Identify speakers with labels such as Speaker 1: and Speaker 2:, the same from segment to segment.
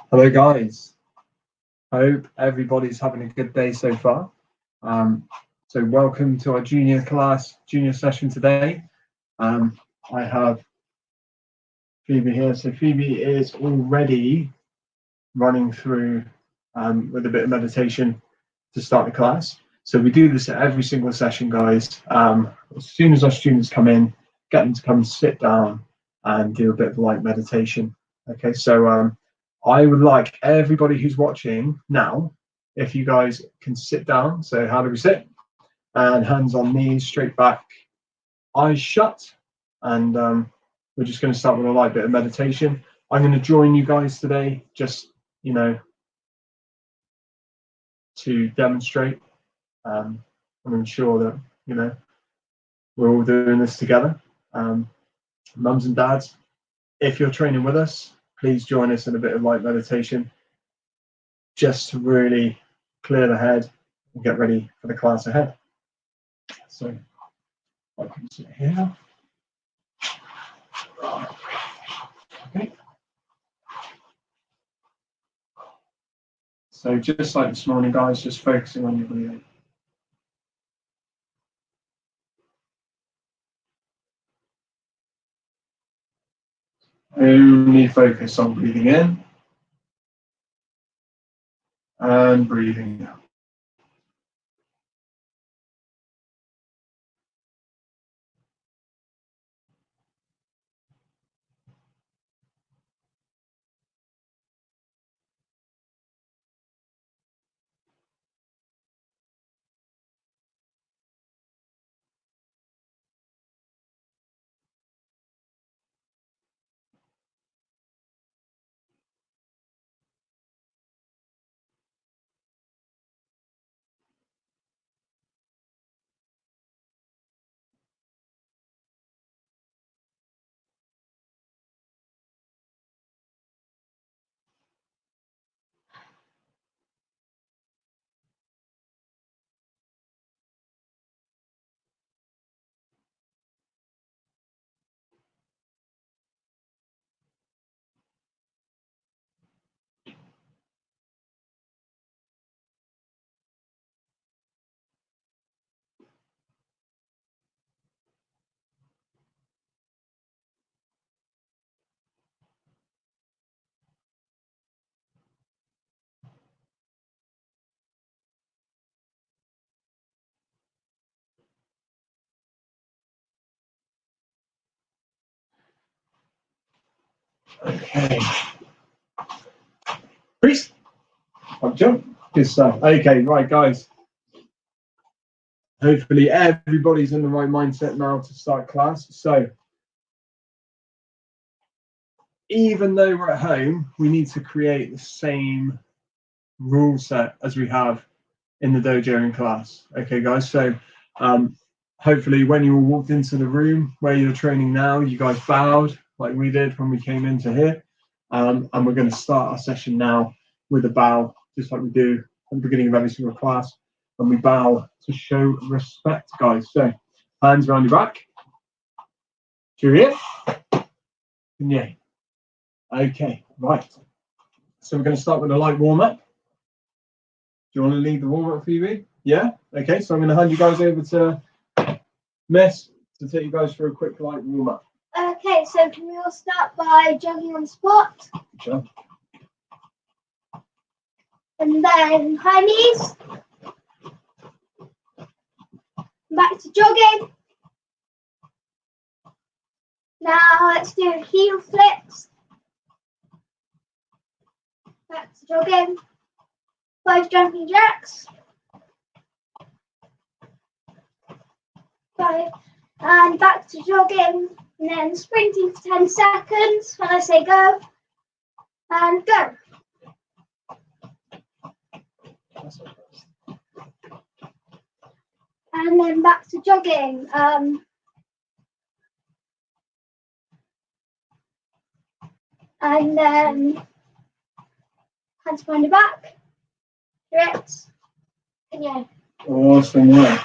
Speaker 1: Hello guys, hope everybody's having a good day so far. So welcome to our junior session today. I have Phoebe here. So Phoebe is already running through with a bit of meditation to start the class. So we do this at every single session, guys. As soon as our students come in, get them to come and sit down and do a bit of light meditation. Okay, so I would like everybody who's watching now, if you guys can sit down. So how do we sit? And hands on knees, straight back, eyes shut. And we're just going to start with a light bit of meditation. I'm going to join you guys today, just, to demonstrate and ensure that, we're all doing this together. Mums and dads, if you're training with us, please join us in a bit of light meditation, just to really clear the head and get ready for the class ahead. So I can sit here. Okay. So just like this morning, guys, just focusing on your breathing. Only focus on breathing in and breathing out. Okay. Priest, I'll jump. Good stuff. Okay, right, guys. Hopefully everybody's in the right mindset now to start class. So even though we're at home, we need to create the same rule set as we have in the dojo in class. Okay, guys. So hopefully when you all walked into the room where you're training now, you guys bowed like we did when we came into here. And we're going to start our session now with a bow, just like we do at the beginning of every single class. And we bow to show respect, guys. So hands around your back. Cheerio. Yeah. Okay, right. So we're going to start with a light warm-up. Do you want to lead the warm-up, Phoebe? Yeah? Okay, so I'm going to hand you guys over to Miss to take you guys through a quick light warm-up.
Speaker 2: Okay, so can we all start by jogging on the spot?
Speaker 1: Sure.
Speaker 2: And then high knees. Back to jogging. Now let's do heel flips. Back to jogging. 5 jumping jacks. 5. And back to jogging. And then sprinting for 10 seconds when I say go. And go. And then back to jogging. And then hands behind your back. Direct. And yeah.
Speaker 1: Awesome work.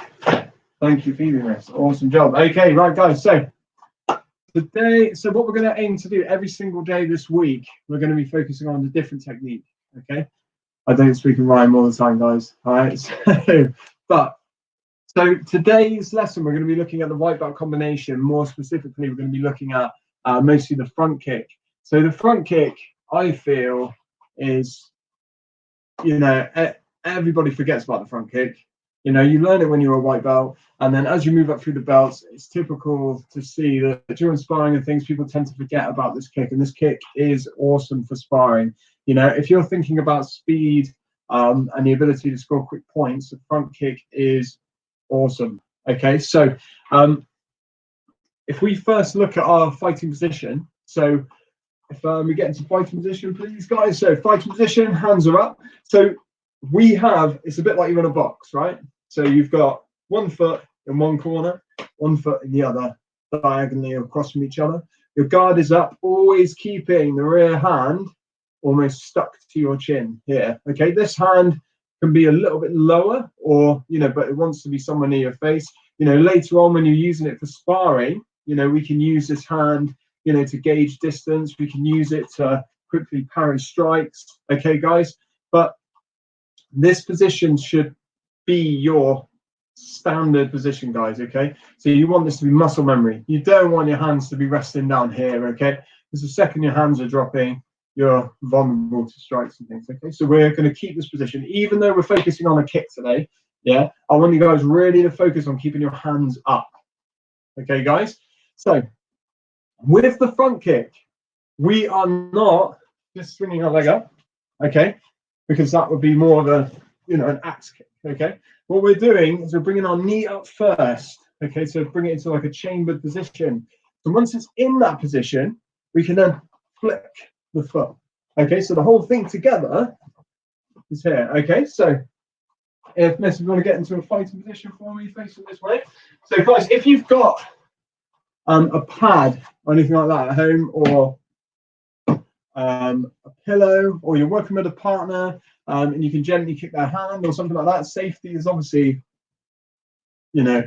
Speaker 1: Thank you, Phoebe, miss. Awesome job. Okay, right, guys. So today, so what we're going to aim to do every single day this week, we're going to be focusing on a different technique. Okay, I don't speak in rhyme all the time, guys. All right, so today's lesson, we're going to be looking at the white belt combination. More specifically, we're going to be looking at mostly the front kick. So the front kick, I feel, is, you know, everybody forgets about the front kick. You know, you learn it when you're a white belt, and then as you move up through the belts, it's typical to see that during sparring and things, people tend to forget about this kick, and this kick is awesome for sparring. You know, if you're thinking about speed and the ability to score quick points, the front kick is awesome. Okay, so if we first look at our fighting position, so if we get into fighting position, please, guys. So fighting position, hands are up. So we have, it's a bit like you're in a box, right? So you've got one foot in one corner, one foot in the other, diagonally across from each other. Your guard is up, always keeping the rear hand almost stuck to your chin here. Okay, this hand can be a little bit lower, or, you know, but it wants to be somewhere near your face. You know, later on when you're using it for sparring, you know, we can use this hand, you know, to gauge distance. We can use it to quickly parry strikes. Okay, guys, but this position should be your standard position, guys. Okay, so you want this to be muscle memory. You don't want your hands to be resting down here. Okay, because the second your hands are dropping, you're vulnerable to strikes and things. Okay, so we're going to keep this position, even though we're focusing on a kick today. Yeah, I want you guys really to focus on keeping your hands up. Okay, guys. So with the front kick, we are not just swinging our leg up. Okay, because that would be more of a, you know, an axe kick. Okay, what we're doing is we're bringing our knee up first. Okay, so bring it into like a chambered position. So once it's in that position, we can then flick the foot. Okay, so the whole thing together is here. Okay, so if Miss, you want to get into a fighting position for me, facing this way. So guys, if you've got a pad or anything like that at home, or a pillow, or you're working with a partner, and you can gently kick their hand or something like that. Safety is obviously, you know,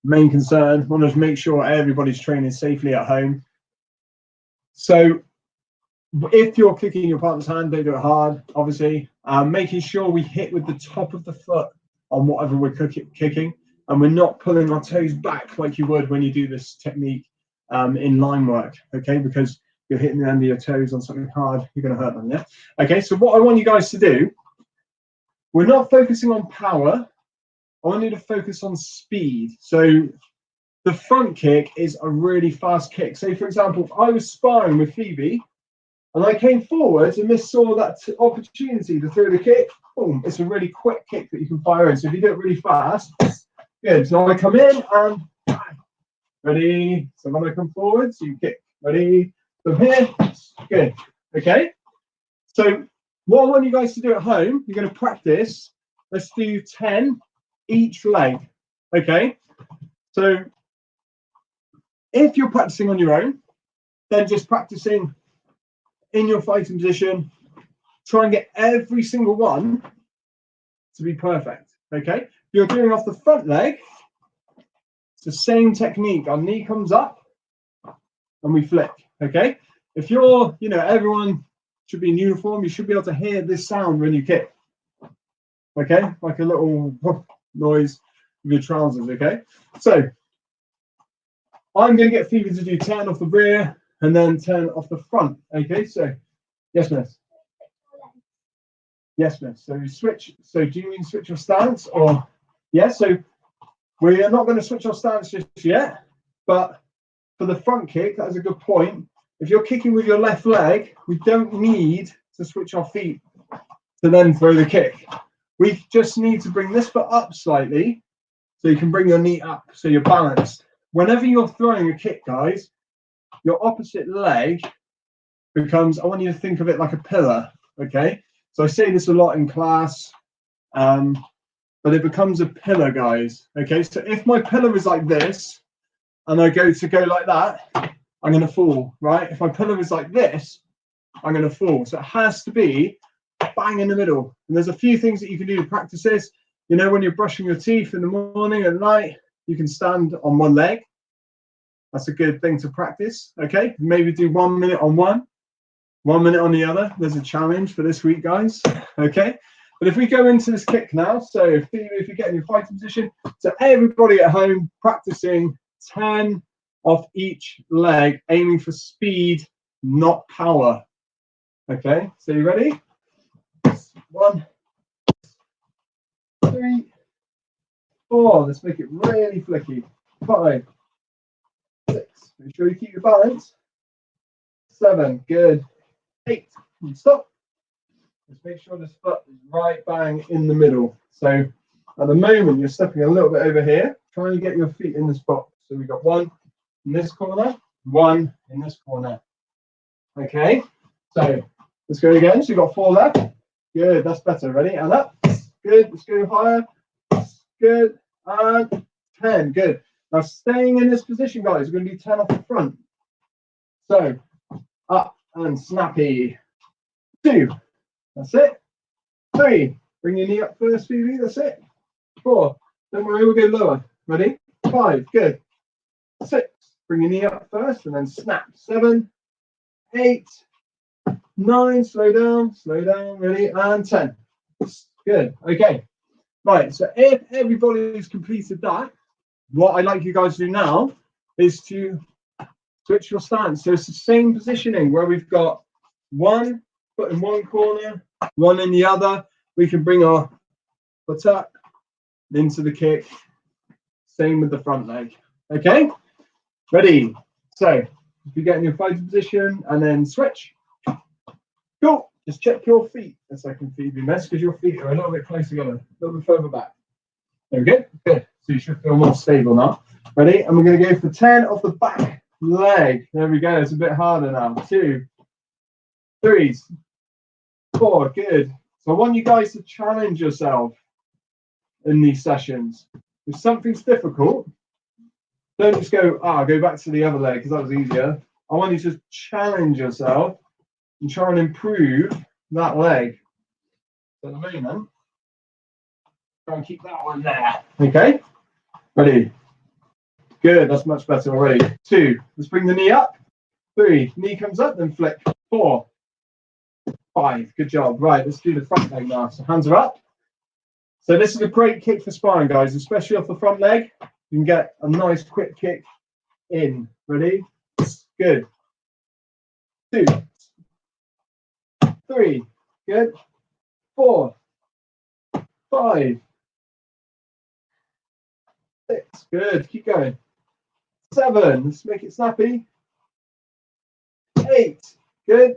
Speaker 1: main concern. Want to make sure everybody's training safely at home. So if you're kicking your partner's hand, don't do it hard, obviously. Making sure we hit with the top of the foot on whatever we're kicking, and we're not pulling our toes back like you would when you do this technique in line work, okay? Because you're hitting the end of your toes on something hard, you're going to hurt them, yeah? Okay, so what I want you guys to do, we're not focusing on power. I want you to focus on speed. So the front kick is a really fast kick. So, for example, if I was sparring with Phoebe and I came forward and Miss saw that opportunity to throw the kick, boom, it's a really quick kick that you can fire in. So if you do it really fast, good. So I come in and ready. So when I come forward, so you kick, ready. From here, good. Okay. So what I want you guys to do at home, you're going to practice. Let's do 10 each leg. Okay. So if you're practicing on your own, then just practicing in your fighting position. Try and get every single one to be perfect. Okay. If you're doing off the front leg, it's the same technique. Our knee comes up and we flick. Okay. If you're, you know, everyone should be in uniform, you should be able to hear this sound when you kick. Okay, like a little noise with your trousers. Okay, so I'm going to get Phoebe to do 10 off the rear and then 10 off the front. Okay, so yes, miss. Yes, miss. So you switch. So do you mean switch your stance, or yes? So we're not going to switch our stance just yet, but for the front kick, that is a good point. If you're kicking with your left leg, we don't need to switch our feet to then throw the kick. We just need to bring this foot up slightly so you can bring your knee up so you're balanced. Whenever you're throwing a kick, guys, your opposite leg becomes, I want you to think of it like a pillar, okay? So I say this a lot in class, but it becomes a pillar, guys, okay? So if my pillar is like this and I go like that, I'm going to fall, right? If my pillar is like this, I'm going to fall. So it has to be bang in the middle. And there's a few things that you can do to practice this. You know, when you're brushing your teeth in the morning and night, you can stand on one leg. That's a good thing to practice. Okay, maybe do 1 minute on one, 1 minute on the other. There's a challenge for this week, guys. Okay, but if we go into this kick now, so if you get in your fighting position, so everybody at home practicing 10 off each leg, aiming for speed, not power. Okay, so you ready? 1, 3, 4. Let's make it really flicky. 5, 6. Make sure you keep your balance. 7. Good. 8. And stop. Just make sure this foot is right bang in the middle. So at the moment you're stepping a little bit over here. Trying to get your feet in this box. So we've got 1 in this corner, 1 in this corner. Okay. So let's go again. So you've got 4 left. Good. That's better. Ready? And up. Good. Let's go higher. Good. And 10. Good. Now staying in this position, guys, we're going to do 10 off the front. So up and snappy. 2. That's it. 3. Bring your knee up first, Phoebe. That's it. 4. Don't worry, we'll go lower. Ready? 5. Good. 6. Bring your knee up first and then snap. 7. 8. 9. Slow down. Slow down. Ready? And 10. Good. Okay. Right. So if everybody's completed that, what I'd like you guys to do now is to switch your stance. So it's the same positioning where we've got 1 foot in one corner, 1 in the other. We can bring our foot up into the kick. Same with the front leg. Okay? Ready? So if you get in your fighting position and then switch. Go. Just check your feet a second, Phoebe, miss, because your feet are a little bit closer together, a little bit further back. There we go. Good. So you should feel more stable now. Ready? And we're going to go for 10 off the back leg. There we go. It's a bit harder now. 2, 3, 4. Good. So I want you guys to challenge yourself in these sessions. If something's difficult, don't just go, go back to the other leg because that was easier. I want you to challenge yourself and try and improve that leg. So at the moment, try and keep that one there. Okay? Ready? Good, that's much better already. 2, let's bring the knee up. 3, knee comes up, then flick. 4, 5, good job. Right, let's do the front leg now. So hands are up. So this is a great kick for sparring, guys, especially off the front leg. You can get a nice quick kick in. Ready? Good. 2, 3, good. 4, 5, 6, good. Keep going. 7, let's make it snappy. 8, good.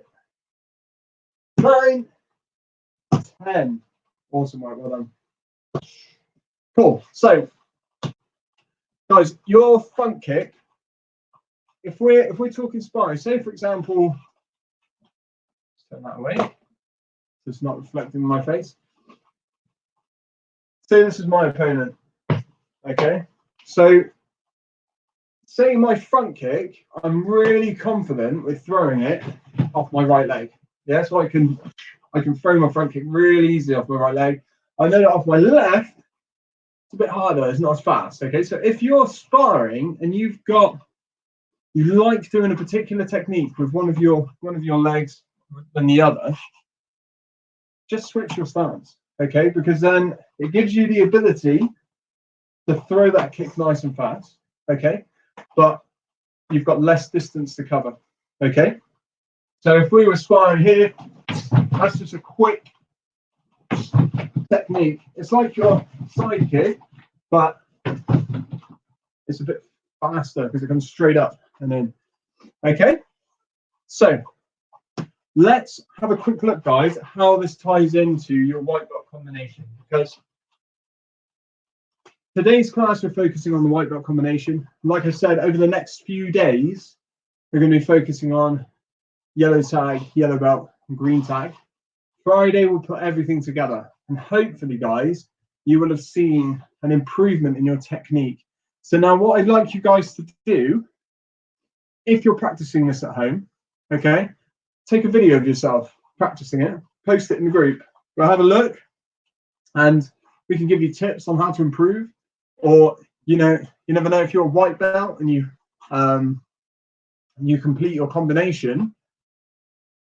Speaker 1: 9, 10. Awesome work, well done. Cool. So, guys, your front kick. If we're talking sparring, say for example, turn that away, so it's not reflecting in my face. Say this is my opponent. Okay, so say my front kick, I'm really confident with throwing it off my right leg. Yeah, so I can throw my front kick really easily off my right leg. I know that off my left, it's a bit harder, it's not as fast. Okay, so if you're sparring and you like doing a particular technique with one of your legs than the other, just switch your stance. Okay, because then it gives you the ability to throw that kick nice and fast. Okay, but you've got less distance to cover. Okay, so if we were sparring here, that's just a quick technique. It's like your side kick, but it's a bit faster because it comes straight up and then. Okay, so let's have a quick look, guys, at how this ties into your white belt combination, because today's class we're focusing on the white belt combination. Like I said, over the next few days, we're going to be focusing on yellow tag, yellow belt, and green tag. Friday, we'll put everything together. And hopefully, guys, you will have seen an improvement in your technique. So now what I'd like you guys to do, if you're practicing this at home, okay, take a video of yourself practicing it, post it in the group. We'll have a look and we can give you tips on how to improve. Or, you never know if you're a white belt and you you complete your combination,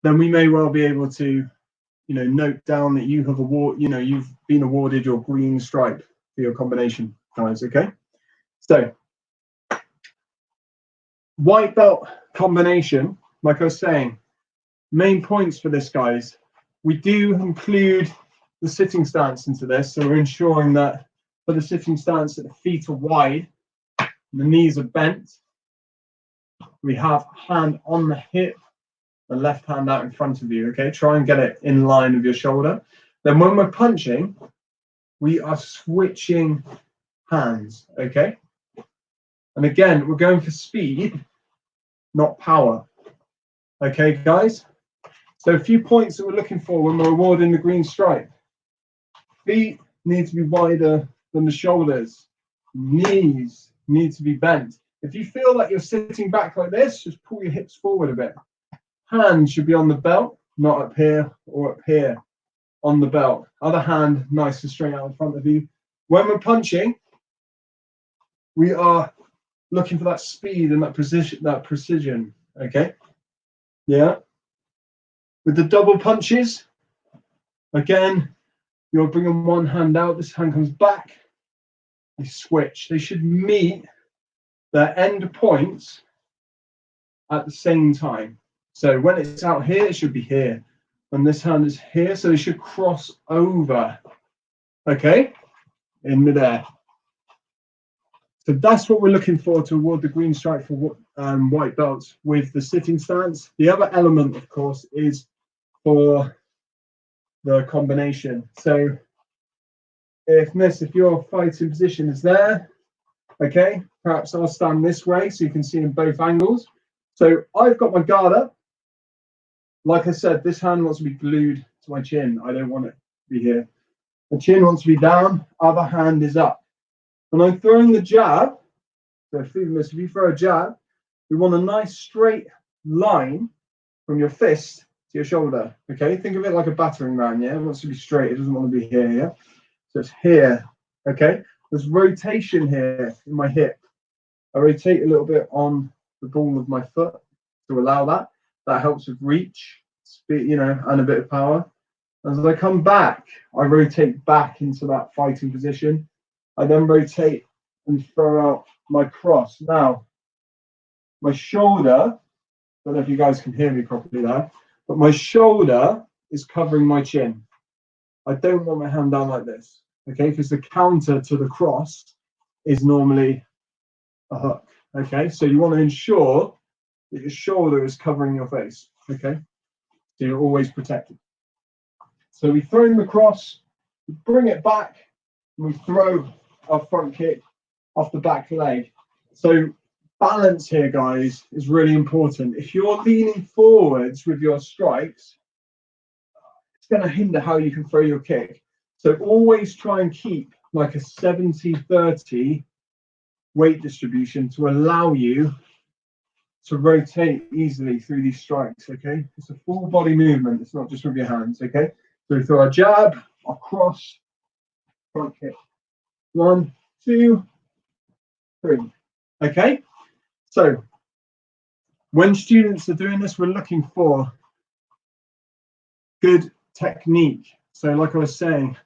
Speaker 1: then we may well be able to, note down that you have you've been awarded your green stripe for your combination, guys. Okay, so white belt combination, like I was saying, main points for this, guys. We do include the sitting stance into this, so we're ensuring that for the sitting stance that the feet are wide, the knees are bent. We have hand on the hip, the left hand out in front of you, okay? Try and get it in line with your shoulder. Then when we're punching, we are switching hands, okay? And again, we're going for speed, not power. Okay, guys? So a few points that we're looking for when we're awarding the green stripe. Feet need to be wider than the shoulders. Knees need to be bent. If you feel like you're sitting back like this, just pull your hips forward a bit. Hand should be on the belt, not up here or up here on the belt. Other hand nice and straight out in front of you. When we're punching, we are looking for that speed and that precision. Okay? Yeah. With the double punches, again, you're bringing one hand out, this hand comes back, they switch. They should meet their end points at the same time. So when it's out here, it should be here. And this hand is here, so they should cross over, okay, in midair. So that's what we're looking for to award the green stripe for white belts with the sitting stance. The other element, of course, is for the combination. So if your fighting position is there, okay, perhaps I'll stand this way so you can see in both angles. So I've got my guard up. Like I said, this hand wants to be glued to my chin. I don't want it to be here. The chin wants to be down, other hand is up. When I'm throwing the jab, so if you throw a jab, we want a nice straight line from your fist to your shoulder. Okay, think of it like a battering ram. Yeah, it wants to be straight. It doesn't want to be here. Yeah, so it's here. Okay, there's rotation here in my hip. I rotate a little bit on the ball of my foot to allow that. That helps with reach, speed, and a bit of power. As I come back, I rotate back into that fighting position. I then rotate and throw out my cross. Now, my shoulder, I don't know if you guys can hear me properly there, but my shoulder is covering my chin. I don't want my hand down like this, okay? Because the counter to the cross is normally a hook, okay? So you want to ensure that your shoulder is covering your face, okay? So you're always protected. So we throw in the cross, we bring it back, and we throw our front kick off the back leg. So balance here, guys, is really important. If you're leaning forwards with your strikes, it's going to hinder how you can throw your kick. So always try and keep like a 70-30 weight distribution to allow you to rotate easily through these strikes, okay? It's a full body movement. It's not just with your hands, okay? So we throw our jab, our cross, front kick. 1, 2, 3. Okay? So when students are doing this, we're looking for good technique. So like I was saying,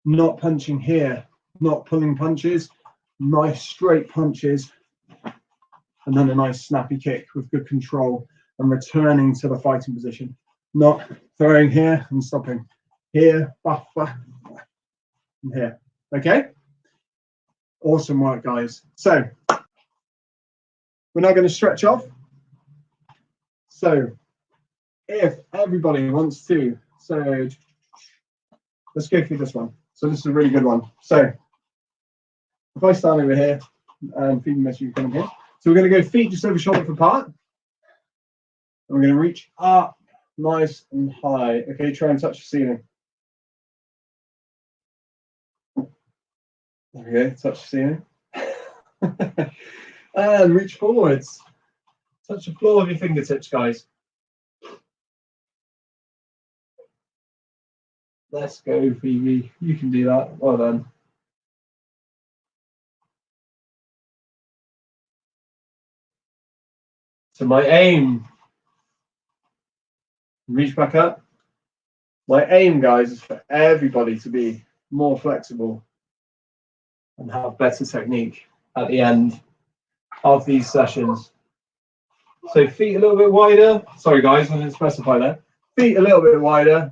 Speaker 1: not punching here, not pulling punches, nice straight punches, and then a nice snappy kick with good control and returning to the fighting position. Not throwing here and stopping. Here, buffer, and here. Okay? Awesome work, guys. So we're now going to stretch off. So if everybody wants to, so let's go through this one. So this is a really good one. So if I stand over here and feet mess, you come here. So we're going to go feet just over shoulder apart. And we're going to reach up nice and high. Okay, try and touch the ceiling. Okay, touch the ceiling. And reach forwards. Touch the floor with your fingertips, guys. Let's go, Phoebe. You can do that. Well done. So my aim, reach back up. My aim, guys, is for everybody to be more flexible and have better technique at the end of these sessions. So feet a little bit wider. Sorry, guys, I didn't specify that. Feet a little bit wider.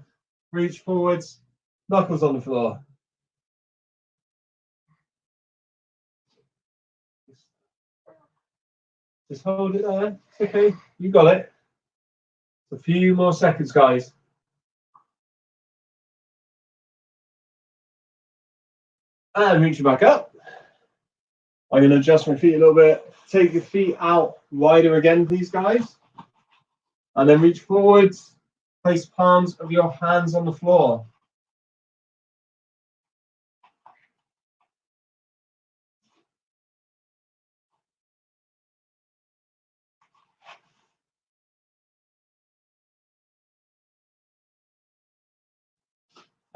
Speaker 1: Reach forwards. Knuckles on the floor. Just hold it there. It's okay. You got it. A few more seconds, guys. And reach it back up. I'm going to adjust my feet a little bit. Take your feet out wider again, please, guys. And then reach forwards. Place palms of your hands on the floor.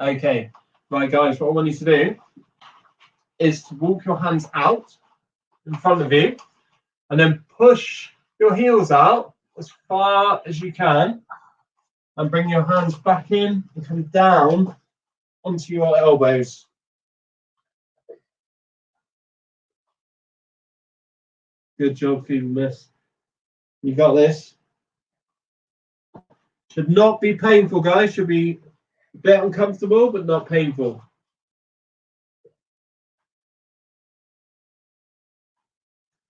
Speaker 1: Okay, right, guys, what I want you to do is to walk your hands out in front of you and then push your heels out as far as you can and bring your hands back in and come down onto your elbows. Good job, feebleness. You got this. Should not be painful, guys. Should be a bit uncomfortable, but not painful.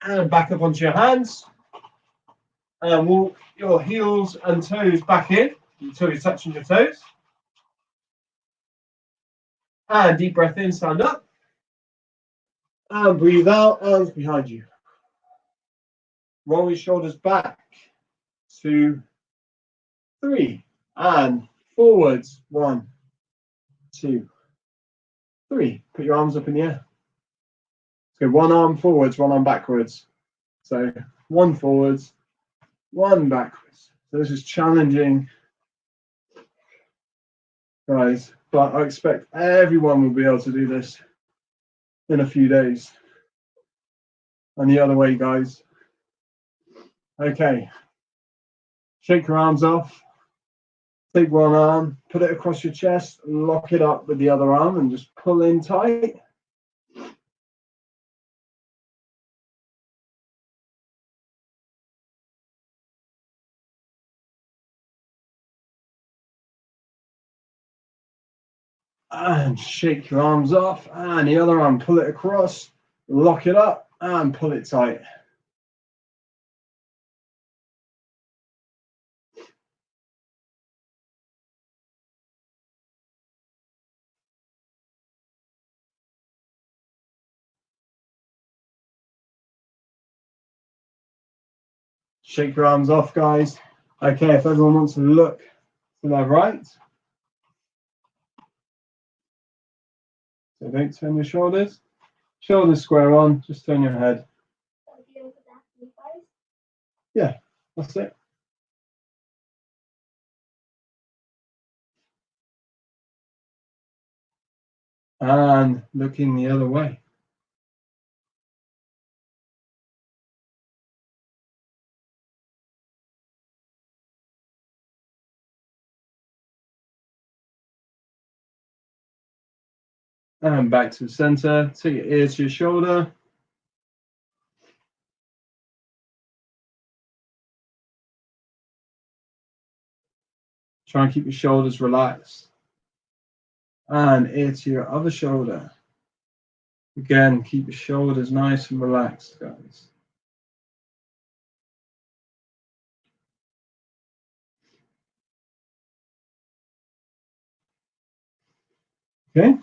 Speaker 1: And back up onto your hands. And walk your heels and toes back in until you're touching your toes. And deep breath in, stand up. And breathe out, arms behind you. Roll your shoulders back. 2, 3. And forwards. 1, 2, 3. Put your arms up in the air. So one arm forwards, one arm backwards. So one forwards, one backwards. So this is challenging, guys, but I expect everyone will be able to do this in a few days. And the other way, guys. Okay. Shake your arms off. Take one arm, put it across your chest, lock it up with the other arm and just pull in tight. And shake your arms off, and the other arm, pull it across, lock it up, and pull it tight. Shake your arms off, guys. Okay, if everyone wants to look to their right. So don't turn your shoulders. Shoulders square on, just turn your head. Yeah, that's it. And looking the other way. And back to the center. Take your ear to your shoulder. Try and keep your shoulders relaxed. And ear to your other shoulder. Again, keep your shoulders nice and relaxed, guys. Okay.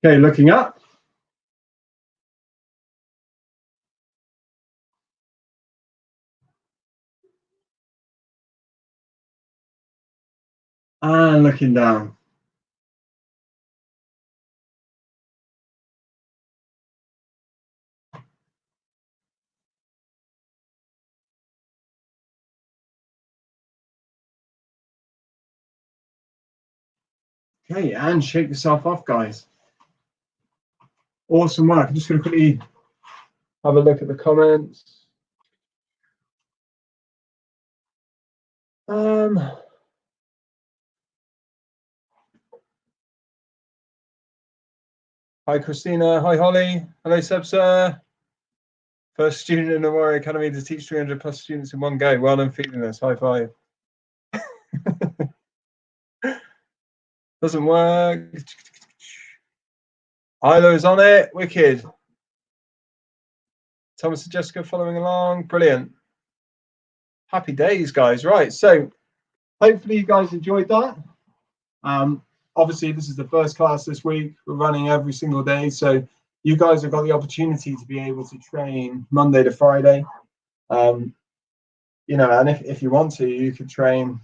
Speaker 1: Okay, looking up. And looking down. Okay, and shake yourself off, guys. Awesome work. I'm just going to quickly have a look at the comments. Hi, Christina. Hi, Holly. Hello, Sebsa. First student in the Warrior Academy to teach 300 plus students in one go. Well done, feeling this. High five. Doesn't work. Ilo's on it. Wicked. Thomas and Jessica following along. Brilliant. Happy days, guys. Right. So hopefully you guys enjoyed that. Obviously, this is the first class this week. We're running every single day. So you guys have got the opportunity to be able to train Monday to Friday. You know, and if you want to, you could train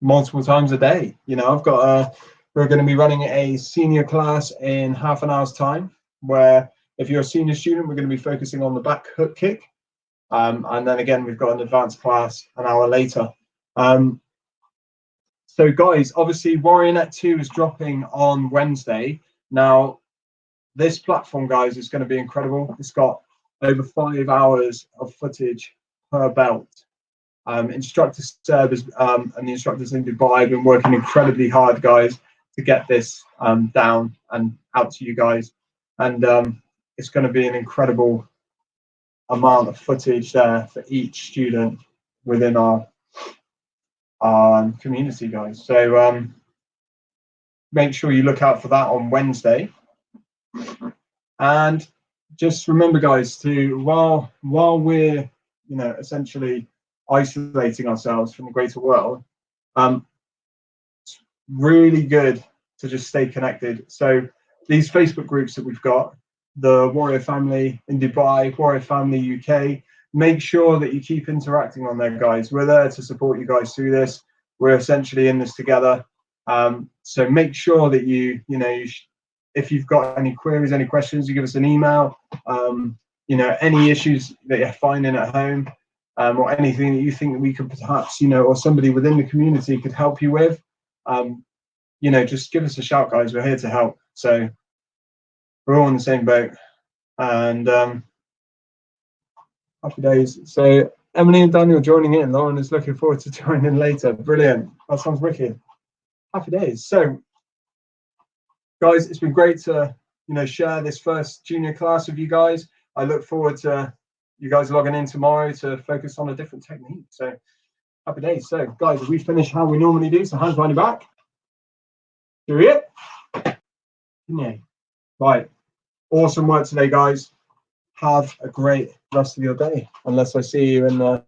Speaker 1: multiple times a day. You know, I've got we're going to be running a senior class in half an hour's time, where if you're a senior student, we're going to be focusing on the back hook kick. And then again, we've got an advanced class an hour later. So guys, obviously WarriorNet 2 is dropping on Wednesday. Now, this platform, guys, is going to be incredible. It's got over 5 hours of footage per belt. Instructor Seb and the instructors in Dubai have been working incredibly hard, guys, to get this down and out to you guys. And it's going to be an incredible amount of footage there for each student within our community, guys. So make sure you look out for that on Wednesday. And just remember, guys, to while we're essentially isolating ourselves from the greater world, it's really good to just stay connected. So these Facebook groups that we've got, the Warrior Family in Dubai, Warrior Family UK, make sure that you keep interacting on there, guys. We're there to support you guys through this. We're essentially in this together. So make sure that if you've got any queries, any questions, you give us an email. Any issues that you're finding at home, or anything that you think that we could perhaps, or somebody within the community could help you with, just give us a shout, guys. We're here to help. So we're all in the same boat. And happy days. So Emily and Daniel joining in. Lauren is looking forward to joining later. Brilliant. That sounds wicked. Happy days. So guys, it's been great to share this first junior class with you guys. I look forward to you guys logging in tomorrow to focus on a different technique. So happy days. So guys, we finish how we normally do. So hands behind your back. Do it. Yeah. Right. Awesome work today, guys. Have a great rest of your day. Unless I see you in the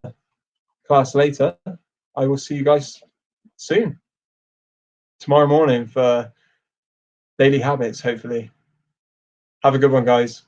Speaker 1: class later, I will see you guys soon. Tomorrow morning for daily habits, hopefully. Have a good one, guys.